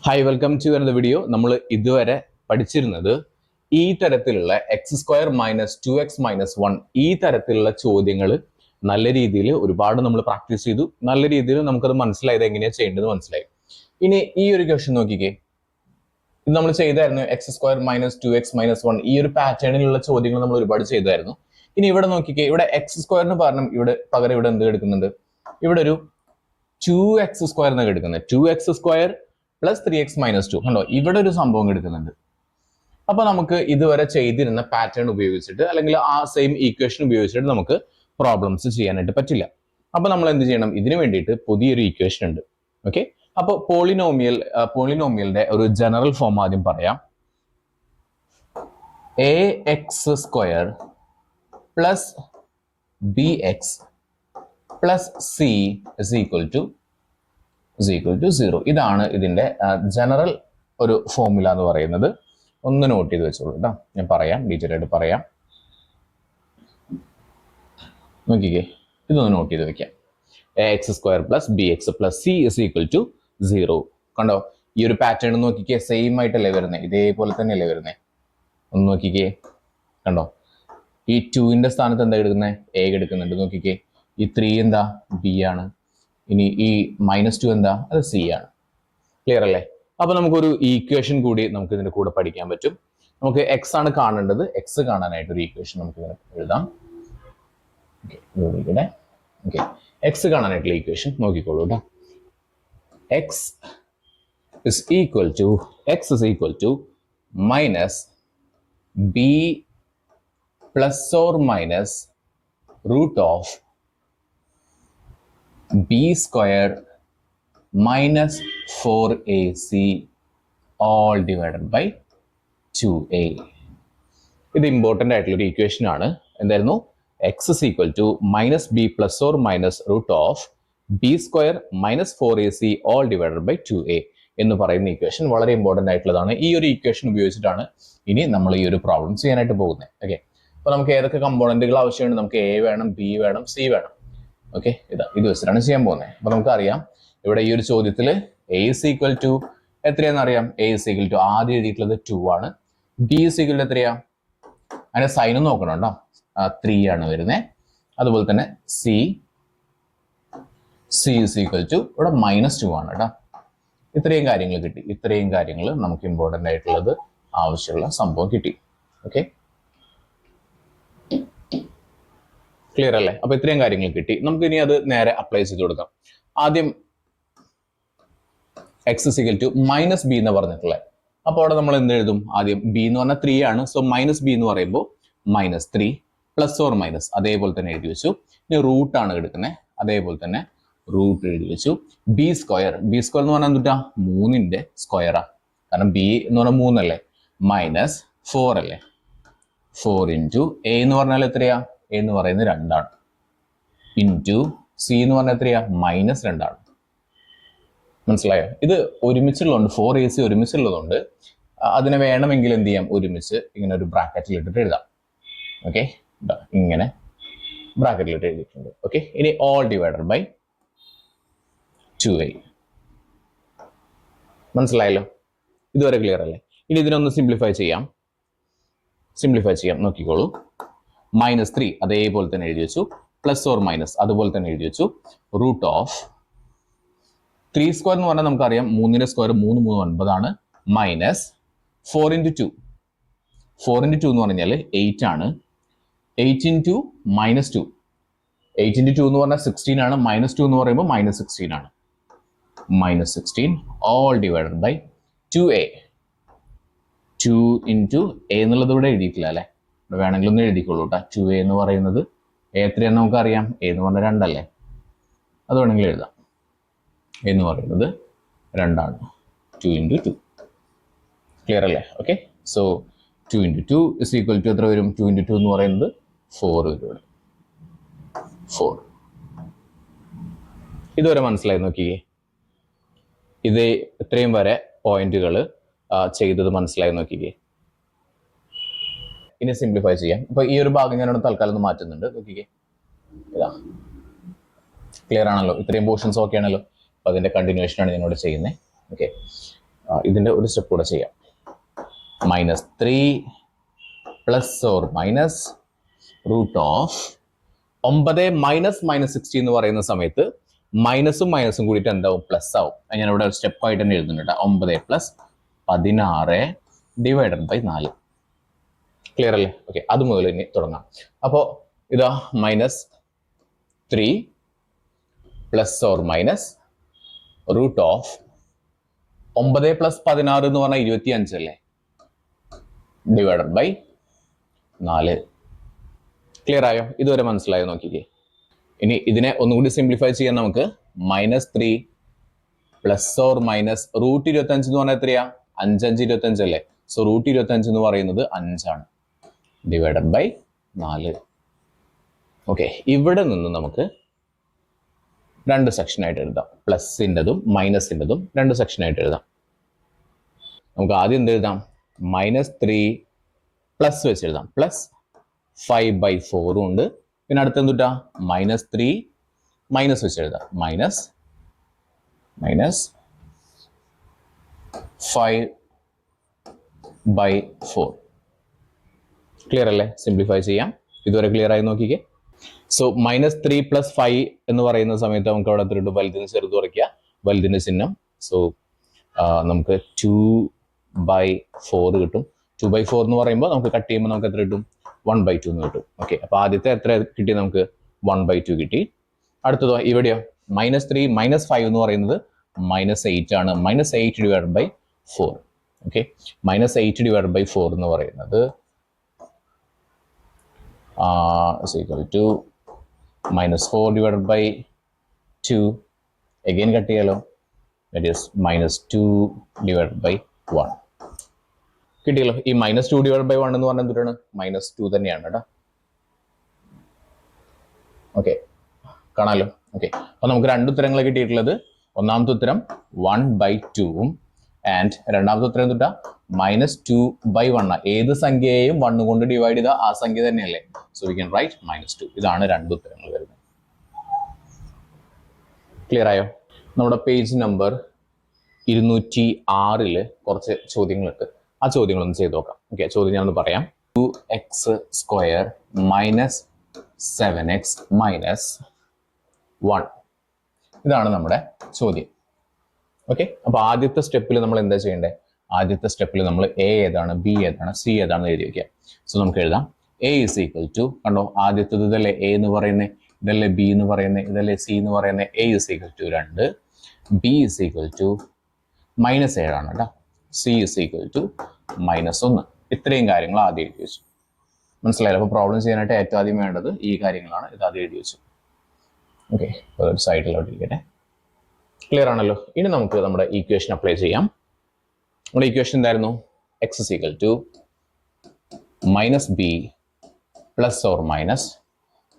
Hi welcome to another video. നമ്മൾ ഇതുവരെ പഠിച്ചിരുന്നത് ഈ തരത്തിലുള്ള x² - 2x - 1 ഈ തരത്തിലുള്ള ചോദ്യങ്ങൾ നല്ല രീതിയിൽ ഒരുപാട് നമ്മൾ പ്രാക്ടീസ് ചെയ്തു. നല്ല രീതിയിൽ നമുക്കത് മനസ്സിലായത് എങ്ങനെയാണ് ചെയ്യേണ്ടത് മനസ്സിലായി. ഇനി ഈ ഒരു ക്വസ്റ്റ്യൻ നോക്കിക്കേ, ഇത് നമ്മൾ ചെയ്തായിരുന്നു x² - 2x - 1 ഈ ഒരു പാറ്റേണിലുള്ള ചോദ്യങ്ങൾ നമ്മൾ ഒരുപാട് ചെയ്തായിരുന്നു. ഇനി ഇവിടെ നോക്കിക്കേ, ഇവിടെ x² പകരം ഇവിടെ എന്ത് എടുക്കുന്നുണ്ട്? ഇവിടെ ഒരു 2x² എന്നൊക്കെ എടുക്കുന്നത് 2x² + 3x - 2 കണ്ടോ, ഇവിടെ ഒരു സംഭവം എടുക്കുന്നുണ്ട്. അപ്പൊ നമുക്ക് ഇതുവരെ ചെയ്തിരുന്ന പാറ്റേൺ ഉപയോഗിച്ചിട്ട് അല്ലെങ്കിൽ ആ സെയിം ഈക്വേഷൻ ഉപയോഗിച്ചിട്ട് നമുക്ക് പ്രോബ്ലംസ് ചെയ്യാനായിട്ട് പറ്റില്ല. അപ്പൊ നമ്മൾ എന്ത് ചെയ്യണം? ഇതിനു വേണ്ടിയിട്ട് പുതിയൊരു ഈക്വേഷൻ ഉണ്ട്. ഓക്കെ, അപ്പൊ പോളിനോമിയലിന്റെ ഒരു ജനറൽ ഫോം ആദ്യം പറയാം. ax² + bx + c = 0. ഇതാണ് ഇതിന്റെ ജനറൽ ഒരു ഫോർമുല എന്ന് പറയുന്നത്. ഒന്ന് നോട്ട് ചെയ്ത് വെച്ചോളൂ കേട്ടോ, ഞാൻ പറയാം, ഡീറ്റെയിൽ ആയിട്ട് പറയാം. നോക്കിക്കേ, ഇതൊന്ന് നോട്ട് ചെയ്ത് വെക്കാം. ax² + bx + c = 0. കണ്ടോ, ഈ ഒരു പാറ്റേൺ നോക്കിക്കേ, സെയിം ആയിട്ടല്ലേ വരുന്നത്, ഇതേപോലെ തന്നെയല്ലേ വരുന്നത്. ഒന്ന് നോക്കിക്കേ, കണ്ടോ, ഈ 2ന്റെ സ്ഥാനത്ത് എന്താ എടുക്കുന്നത്? എ എടുക്കുന്നുണ്ട്. നോക്കിക്കേ, ഈ 3 എന്താ? ബി ആണ്. ഇനി ഈ -2 എന്താ? അത് സി ആണ്. ക്ലിയർ അല്ലേ? അപ്പൊ നമുക്കൊരു ഈക്വേഷൻ കൂടി നമുക്ക് ഇതിന്റെ കൂടെ പഠിക്കാൻ പറ്റും. നമുക്ക് എക്സ് ആണ് കാണേണ്ടത്. എക്സ് കാണാനായിട്ട് ഒരു ഈക്വേഷൻ നമുക്ക് ഇങ്ങനെ എഴുതാം. ഓക്കെ, എക്സ് കാണാനായിട്ടുള്ള ഈക്വേഷൻ നോക്കിക്കോളൂ കേട്ടോ. X is equal to -b ± √b² - 4ac all divided by 2a. ഇത് ഇമ്പോർട്ടൻ്റ് ആയിട്ടുള്ള ഒരു ഈക്വേഷൻ ആണ്. എന്തായിരുന്നു? x is equal to -b ± √b² - 4ac all divided by 2a എന്ന് പറയുന്ന ഈക്വേഷൻ വളരെ ഇമ്പോർട്ടൻ്റ് ആയിട്ടുള്ളതാണ്. ഈ ഒരു ഈക്വേഷൻ ഉപയോഗിച്ചിട്ടാണ് ഇനി നമ്മൾ ഈ ഒരു പ്രോബ്ലം ചെയ്യാനായിട്ട് പോകുന്നത്. ഓക്കെ, അപ്പൊ നമുക്ക് ഏതൊക്കെ കമ്പോണന്റുകൾ ആവശ്യമുണ്ട്? നമുക്ക് എ വേണം, ബി വേണം, സി വേണം. ഓക്കെ, ഇത് വെച്ചിട്ടാണ് ചെയ്യാൻ പോകുന്നത്. അപ്പൊ നമുക്കറിയാം, ഇവിടെ ഈ ഒരു ചോദ്യത്തിൽ a is equal to എത്രയാണെന്ന് അറിയാം. a is equal to ആദ്യം എഴുതിയിട്ടുള്ളത് 2 ആണ്. b is equal to എത്രയാ? അതിന്റെ സൈനും നോക്കണം കേട്ടോ. 3 ആണ് വരുന്നത്. അതുപോലെ തന്നെ c is equal to ഇവിടെ -2 ആണ് കേട്ടോ. ഇത്രയും കാര്യങ്ങൾ കിട്ടി. ഇത്രയും കാര്യങ്ങൾ നമുക്ക് ഇമ്പോർട്ടൻ്റ് ആയിട്ടുള്ളത് ആവശ്യമുള്ള സംഭവം കിട്ടി. ഓക്കെ, ക്ലിയർ അല്ലേ? അപ്പൊ ഇത്രയും കാര്യങ്ങൾ കിട്ടി. നമുക്ക് ഇനി അത് നേരെ അപ്ലൈ ചെയ്ത് കൊടുക്കാം. ആദ്യം x is equal to -b എന്ന് പറഞ്ഞിട്ടുള്ളത്. അപ്പോൾ അവിടെ നമ്മൾ എന്ത് എഴുതും? ആദ്യം b എന്ന് പറഞ്ഞാൽ 3 ആണ്. സോ -b എന്ന് പറയുമ്പോൾ -3 ± അതേപോലെ തന്നെ എഴുതി വെച്ചു. ഇനി റൂട്ട് ആണ് എടുക്കുന്നത്. അതേപോലെ തന്നെ റൂട്ട് എഴുതി വെച്ചു. b² എന്ന് പറഞ്ഞാൽ എന്തുട്ടാ? 3ന്റെ സ്ക്വയറാ. കാരണം b എന്ന് പറഞ്ഞാൽ 3 അല്ലേ, -4 അല്ലേ. 4 ഇൻറ്റു a എന്ന് പറഞ്ഞാൽ എത്രയാ? a എന്ന് പറയുന്നത് 2 ആണ്. ഇൻറ്റു c എന്ന് പറഞ്ഞാൽ എത്രയാ? -2 ആണ്. മനസ്സിലായോ? ഇത് ഒരുമിച്ചുള്ളതുകൊണ്ട് 4ac ഒരുമിച്ചുള്ളതുകൊണ്ട് അതിനെ വേണമെങ്കിൽ എന്ത് ചെയ്യാം? ഒരുമിച്ച് ഇങ്ങനെ ഒരു ബ്രാക്കറ്റിൽ ഇട്ടിട്ട് എഴുതാം. ഓക്കെ, ഇങ്ങനെ ബ്രാക്കറ്റിലിട്ട് എഴുതിയിട്ടുണ്ട്. ഓക്കെ, ഇനി all divided by 2a. മനസ്സിലായല്ലോ? ഇതുവരെ ക്ലിയർ അല്ലേ? ഇനി ഇതിനൊന്ന് സിംപ്ലിഫൈ ചെയ്യാം. നോക്കിക്കോളൂ. -3 അതേപോലെ തന്നെ എഴുതി വെച്ചു. ± അതുപോലെ തന്നെ എഴുതി വെച്ചു. √3² എന്ന് പറഞ്ഞാൽ നമുക്കറിയാം 3ന്റെ സ്ക്വയർ 3 3 9 ആണ്. -4 × 2 എന്ന് പറഞ്ഞാൽ 8 ആണ്. 8 × -2 8 × 2 എന്ന് പറഞ്ഞാൽ 16 ആണ്. -2 എന്ന് പറയുമ്പോൾ -16 ആണ്. -16 all divided by 2a. 2 × a എന്നുള്ളത് ഇവിടെ എഴുതിയിട്ടില്ല അല്ലെ, ഇവിടെ വേണമെങ്കിൽ ഒന്ന് എഴുതിക്കോളൂ കേട്ടോ. 2a എന്ന് പറയുന്നത് എത്രയാണെന്ന് നമുക്കറിയാം. a എന്ന് പറഞ്ഞാൽ 2 അല്ലേ, അത് വേണമെങ്കിൽ എഴുതാം. എന്ന് പറയുന്നത് 2 ആണ്. 2 × 2 ക്ലിയർ അല്ലേ? Okay, so 2 × 2 is equal to എത്ര വരും? 2 × 2 എന്ന് പറയുന്നത് 4 വരും. 4 ഇതുവരെ മനസ്സിലായി? നോക്കിയേ, ഇത് ഇത്രയും വരെ പോയിന്റുകൾ ചെയ്തത് മനസ്സിലായി? നോക്കിക്കേ. ഇനി സിംപ്ലിഫൈ ചെയ്യാം. അപ്പൊ ഈ ഒരു ഭാഗം ഞാനോട് തൽക്കാലം ഒന്ന് മാറ്റുന്നുണ്ട്. നോക്കിക്കേ, ഇതാ ക്ലിയർ ആണല്ലോ? ഇത്രയും പോർഷൻസ് ഓക്കെ ആണല്ലോ? അപ്പൊ അതിന്റെ കണ്ടിന്യൂഷൻ ആണ് ഞാനിവിടെ ചെയ്യുന്നത്. ഓക്കെ, ഇതിൻ്റെ ഒരു സ്റ്റെപ്പ് കൂടെ ചെയ്യാം. -3 plus or minus root of 9 -60 എന്ന് പറയുന്ന സമയത്ത് മൈനസും മൈനസും കൂടിയിട്ട് എന്താവും? പ്ലസ് ആവും. ഞാൻ ഇവിടെ ഒരു സ്റ്റെപ്പ് ആയിട്ട് തന്നെ എഴുതുന്നുണ്ട്. 9 + 16 ഡിവൈഡഡ് ബൈ 4. ക്ലിയർ അല്ലേ? ഓക്കെ, അത് മുതൽ ഇനി തുടങ്ങാം. അപ്പോൾ ഇതാ -3 plus or minus root of 9 + 16 എന്ന് പറഞ്ഞാൽ 25 അല്ലേ, ഡിവൈഡഡ് ബൈ 4. ക്ലിയർ ആയോ? ഇതുവരെ മനസ്സിലായോ? നോക്കിക്കേ. ഇനി ഇതിനെ ഒന്നുകൂടി സിംപ്ലിഫൈ ചെയ്യാൻ നമുക്ക് -3 പ്ലസ് ഓർ മൈനസ് റൂട്ട് 25 എന്ന് പറഞ്ഞാൽ എത്രയാ? 5 5 25 അല്ലേ? സോ റൂട്ട് 25 എന്ന് പറയുന്നത് 5 ആണ്, ഡിവൈഡഡ് ബൈ 4. ഓക്കെ, ഇവിടെ നിന്ന് നമുക്ക് രണ്ട് സെക്ഷനായിട്ട് എഴുതാം. പ്ലസിൻ്റെതും മൈനസിൻ്റെതും രണ്ട് സെക്ഷനായിട്ട് എഴുതാം. നമുക്ക് ആദ്യം എന്ത് എഴുതാം? -3 പ്ലസ് വെച്ച് എഴുതാം. പ്ലസ് 5/4 ഉണ്ട്. പിന്നെ അടുത്ത് എന്തുട്ടാ? -3 മൈനസ് വെച്ച് എഴുതാം. മൈനസ് 5/4. ക്ലിയർ അല്ലേ? സിംപ്ലിഫൈ ചെയ്യാം. ഇതുവരെ ക്ലിയർ ആയി നോക്കിക്കേ. സോ -3 + 5 എന്ന് പറയുന്ന സമയത്ത് നമുക്ക് അവിടെ എത്ര കിട്ടും? വലുതിന് ചെറുത് കുറയ്ക്കുക, വലുതിൻ്റെ ചിഹ്നം. സോ നമുക്ക് 2/4 കിട്ടും. 2/4 എന്ന് പറയുമ്പോൾ നമുക്ക് കട്ട് ചെയ്യുമ്പോൾ നമുക്ക് എത്ര കിട്ടും? 1/2 എന്ന് കിട്ടും. ഓക്കെ, അപ്പോൾ ആദ്യത്തെ എത്ര കിട്ടി? നമുക്ക് 1/2 കിട്ടി. അടുത്തതോ ഇവിടെയോ? -3 - 5 എന്ന് പറയുന്നത് -8 ആണ്. -8 divided by 4. Okay, -8 divided by 4 എന്ന് പറയുന്നത് is equal to -4 divided by 2. Again cut ചെയ്യാലോ. That is -2 divided by 1. കിട്ടിയല്ലോ. ഈ -2 divided by 1 എന്ന് പറഞ്ഞാൽ എന്താണ്? -2 തന്നെയാണ് കേട്ടോ. ഓക്കെ, കാണാലോ. ഓക്കെ, അപ്പോൾ നമുക്ക് രണ്ട് ഉത്തരങ്ങൾ കിട്ടിയിട്ടുള്ളത്. ഒന്നാമത്തെ ഉത്തരം 1/2 ആൻഡ് രണ്ടാമത്തെ ഉത്തരം എന്തുട്ടാ? -2/1. ഏത് സംഖ്യയെയും 1 കൊണ്ട് ഡിവൈഡ് ചെയ്താൽ ആ സംഖ്യ തന്നെയല്ലേ? So we can write -2. ഇതാണ് രണ്ട് ഉത്തരങ്ങൾ വരുന്നത്. ക്ലിയർ ആയോ? നമ്മുടെ പേജ് നമ്പർ 206 കുറച്ച് ചോദ്യങ്ങളുണ്ട്. ആ ചോദ്യങ്ങളൊന്ന് ചെയ്ത് നോക്കാം. ഓക്കെ, ചോദ്യം ഞാനൊന്ന് പറയാം. 2x² - 7x - 1. ഇതാണ് നമ്മുടെ ചോദ്യം. ഓക്കെ, അപ്പോൾ ആദ്യത്തെ സ്റ്റെപ്പിൽ നമ്മൾ എന്താ ചെയ്യേണ്ടത്? ആദ്യത്തെ സ്റ്റെപ്പിൽ നമ്മൾ എ ഏതാണ്, ബി ഏതാണ്, സി ഏതാണെന്ന് എഴുതി വയ്ക്കുക. സോ നമുക്ക് എഴുതാം A is equal to, കണ്ടോ ആദ്യത്തത് ഇതല്ലേ എ എന്ന് പറയുന്നത്, ഇതല്ലേ ബി എന്ന് പറയുന്നത്, ഇതല്ലേ സി എന്ന് പറയുന്നത്. A is equal to 2, B is equal to -7 ആണ് കേട്ടോ, C is equal to -1. ഇത്രയും കാര്യങ്ങൾ ആദ്യം എഴുതി വെച്ചു. മനസ്സിലായല്ലോ? അപ്പോൾ പ്രോബ്ലം ചെയ്യാനായിട്ട് ഏറ്റവും ആദ്യം വേണ്ടത് ഈ കാര്യങ്ങളാണ്. ഇത് ആദ്യം എഴുതി വെച്ചു. ഓക്കെ, ഒരു സൈഡിലോട്ട് ഇരിക്കട്ടെ. ക്ലിയർ ആണല്ലോ? ഇനി നമുക്ക് നമ്മുടെ ഈക്വേഷൻ അപ്ലൈ ചെയ്യാം. നമ്മുടെ ഈക്വേഷൻ എന്തായിരുന്നു? x is equal to -b plus or minus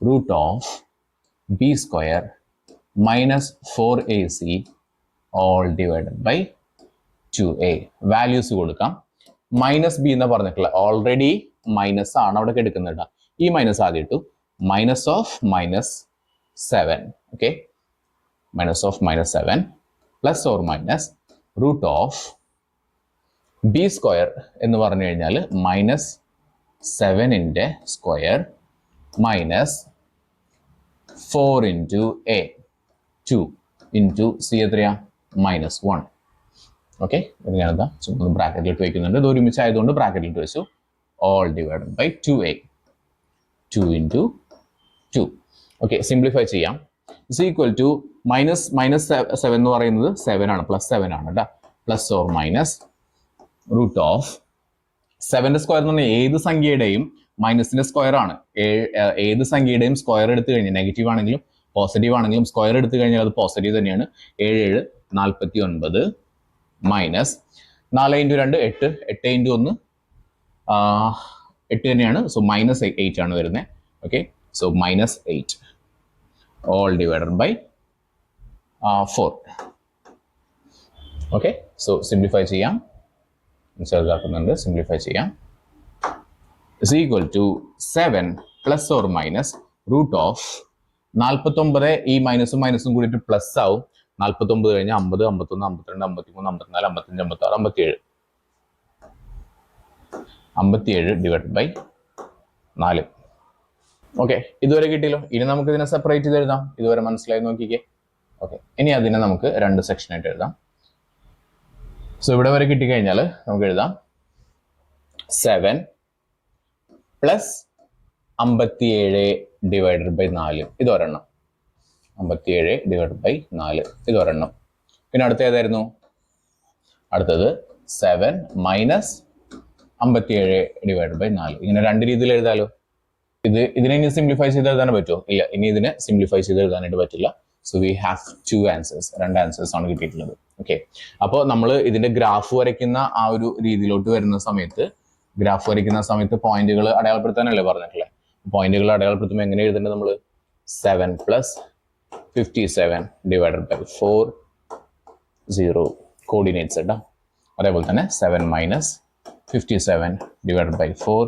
root of b square minus 4ac all divided by 2a. Values കൊടുക്കാം. -b എന്ന് പറഞ്ഞിട്ടുള്ള ഓൾറെഡി മൈനസ് ആണ് അവിടെ എടുക്കുന്നുണ്ട്. ഈ മൈനസ് ആദ്യം ഇട്ടു. -7. Okay, -7 plus or minus root of b square എന്ന് പറഞ്ഞു കഴിഞ്ഞാൽ -7ന്റെ square minus 4 into a, 2 into c എത്രയാ? -1. ഓക്കെ, ഇത് ഞാനെന്താ ചുമ്മാ ബ്രാക്കറ്റിലിട്ട് വയ്ക്കുന്നുണ്ട്. ഇത് ഒരുമിച്ച് ആയതുകൊണ്ട് ബ്രാക്കറ്റിലിട്ട് വെച്ചു. All divided by 2a, 2 into 2. Okay, simplify ചെയ്യാം. ഇസ് ഈക്വൽ ടു -7 എന്ന് പറയുന്നത് 7 ആണ്, +7 ആണ് കേട്ടോ. Plus or minus root of 7ന്റെ സ്ക്വയർ എന്ന് പറഞ്ഞാൽ ഏത് സംഖ്യയുടെയും മൈനസിന്റെ സ്ക്വയർ ആണ്. ഏത് സംഖ്യയുടെയും സ്ക്വയർ എടുത്തു കഴിഞ്ഞാൽ നെഗറ്റീവ് ആണെങ്കിലും പോസിറ്റീവ് ആണെങ്കിലും സ്ക്വയർ എടുത്തു കഴിഞ്ഞാൽ അത് പോസിറ്റീവ് തന്നെയാണ്. 7 49 മൈനസ് 4 ഇൻറ്റു 2 8, 8 ഇൻറ്റു 1 8 തന്നെയാണ്. സോ -8 ആണ് വരുന്നത്. Okay, so -8 all divided by 4. Okay, so simplify ചെയ്യാം. ചെറുതാക്കുന്നുണ്ട്, സിംപ്ലിഫൈ ചെയ്യാം. Is equal to 7 plus or minus root of 49. ഈ മൈനസും മൈനസും കൂടിയിട്ട് പ്ലസ് ആവും. 49 കഴിഞ്ഞാൽ 50, 51, 52, 53, 54, 55, 56, 57 ഡിവൈഡ് ബൈ 4. ഓക്കെ, ഇതുവരെ കിട്ടിയല്ലോ. ഇനി നമുക്ക് ഇതിനെ സെപ്പറേറ്റ് ചെയ്ത് എഴുതാം. ഇതുവരെ മനസ്സിലായി നോക്കിക്കേ. ഓക്കെ, ഇനി അതിനെ നമുക്ക് 2 സെക്ഷനായിട്ട് എഴുതാം. സോ ഇവിടെ വരെ കിട്ടിക്കഴിഞ്ഞാൽ നമുക്ക് എഴുതാം 7 പ്ലസ് 57 ഡിവൈഡഡ് ബൈ 4 ഇത് ഒരെണ്ണം. 57 ഡിവൈഡ് ബൈ 4 ഇത് ഒരെണ്ണം. പിന്നെ അടുത്ത ഏതായിരുന്നു? അടുത്തത് 7 മൈനസ് 57 ഡിവൈഡ് ബൈ 4. ഇങ്ങനെ 2 രീതിയിൽ എഴുതാലോ. ഇതിനെ ഇനി സിംപ്ലിഫൈ ചെയ്ത് എഴുതാൻ പറ്റുമോ? ഇല്ല, ഇനി ഇതിനെ സിംപ്ലിഫൈ ചെയ്ത് എഴുതാനായിട്ട് പറ്റില്ല. So we have 2 answers. 2 answers ആണ് കിട്ടിയിട്ടുള്ളത്. ഓക്കെ, അപ്പോൾ നമ്മൾ ഇതിന്റെ ഗ്രാഫ് വരയ്ക്കുന്ന ആ ഒരു രീതിയിലോട്ട് വരുന്ന സമയത്ത് പോയിന്റുകൾ അടയാളപ്പെടുത്താനല്ലേ പറഞ്ഞിട്ടുള്ളത്. പോയിന്റുകൾ അടയാളപ്പെടുത്തുമ്പോൾ എങ്ങനെ എഴുതേണ്ടത്? നമ്മൾ 7 പ്ലസ് 57 ഡിവൈഡഡ് ബൈ 4 0 കോർഡിനേറ്റ്സ് കേട്ടോ. അതേപോലെ തന്നെ 7 മൈനസ് 57 ഡിവൈഡഡ് ബൈ 4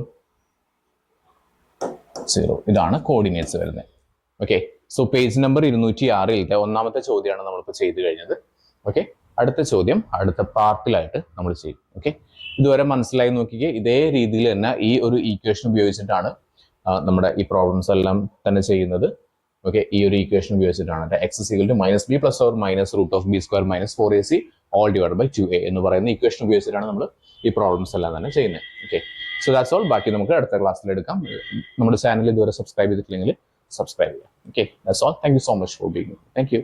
0 ഇതാണ് കോർഡിനേറ്റ്സ് വരുന്നത്. ഓക്കെ, സോ പേജ് നമ്പർ 206 ഒന്നാമത്തെ ചോദ്യമാണ് നമ്മളിപ്പോൾ ചെയ്തു കഴിഞ്ഞത്. ഓക്കെ, അടുത്ത ചോദ്യം അടുത്ത പാർട്ടിലായിട്ട് നമ്മൾ ചെയ്യും. ഓക്കെ, ഇതുവരെ മനസ്സിലായി നോക്കിക്കേ. ഇതേ രീതിയിൽ തന്നെ ഈ ഒരു ഈക്വേഷൻ ഉപയോഗിച്ചിട്ടാണ് നമ്മുടെ ഈ പ്രോബ്ലംസ് എല്ലാം തന്നെ ചെയ്യുന്നത്. ഓക്കെ, ഈ ഒരു ഈക്വേഷൻ ഉപയോഗിച്ചിട്ടാണ് x = -b + or -√(b² - 4ac all divided by 2a എന്ന് പറയുന്ന ഈക്വേഷൻ ഉപയോഗിച്ചിട്ടാണ് നമ്മൾ ഈ പ്രോബ്ലംസ് എല്ലാം തന്നെ ചെയ്യുന്നത്. Okay, so that's all. ബാക്കി നമുക്ക് അടുത്ത ക്ലാസ്സിൽ എടുക്കാം. നമ്മുടെ ചാനൽ ഇതുവരെ സബ്സ്ക്രൈബ് ചെയ്തിട്ടില്ലെങ്കിൽ സബ്സ്ക്രൈബ് ചെയ്യാം. Okay, that's all. Thank you so much for being. Thank you.